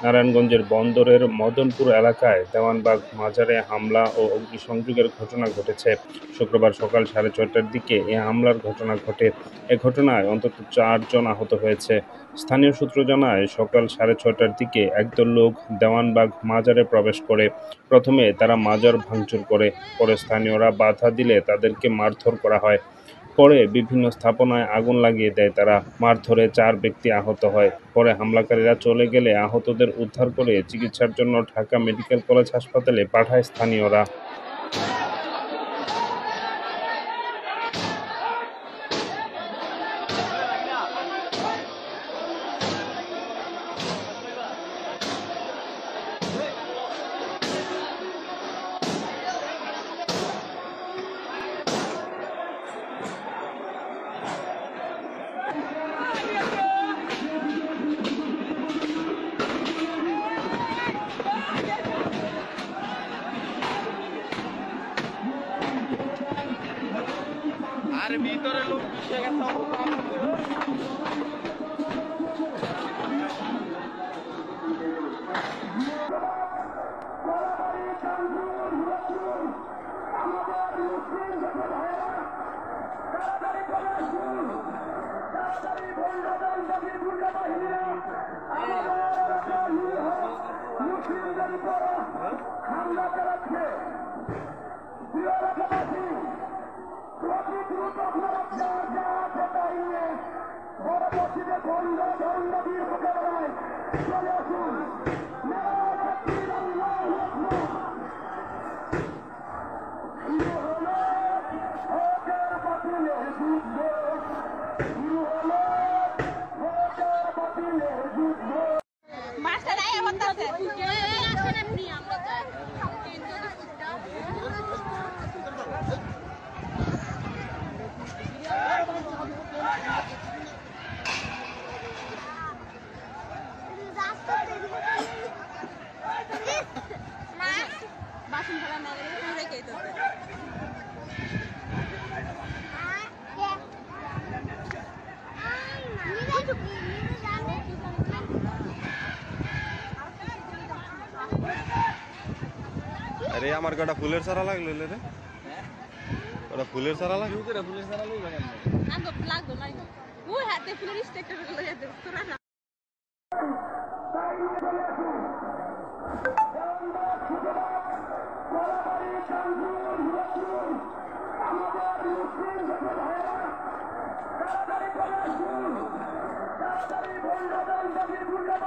নারায়ণগঞ্জের বন্দরের মদনপুর এলাকায় দেওয়ানবাগ মাজারে হামলা ও অগ্নিসংযোগের ঘটনা ঘটেছে। শুক্রবার সকাল 6:30টার দিকে এ হামলার ঘটনা ঘটে। এ ঘটনায় অন্তত 4 জন আহত হয়েছে। স্থানীয় সূত্র জানায়, সকাল 6:30টার দিকে একদল লোক দেওয়ানবাগ মাজারে প্রবেশ করে। প্রথমে তারা মাজার ভাঙচুর করে, পরে স্থানীয়রা বাধা দিলে তাদেরকে মারধর করা হয়। পরে বিভিন্ন স্থাপনায় আগুন লাগিয়ে দেয় তারা। মারধরে 4 ব্যক্তি আহত হয়। পরে হামলাকারীরা চলে গেলে আহতদের উদ্ধার করে চিকিৎসার জন্য ঢাকা মেডিকেল কলেজ হাসপাতালে পাঠায় স্থানীয়রা। আর ভিতরে লোক পিছিয়ে গেছে। अरे আমার কটা ফুলের চারা লাগলো রে, ওটা ফুলের চারা লাগলো। ফুলের সারা লোক লাগবে না, ওই হাতে ফুলের স্টেকটা লইয়া দে তোরা না। তাড়াতাড়ি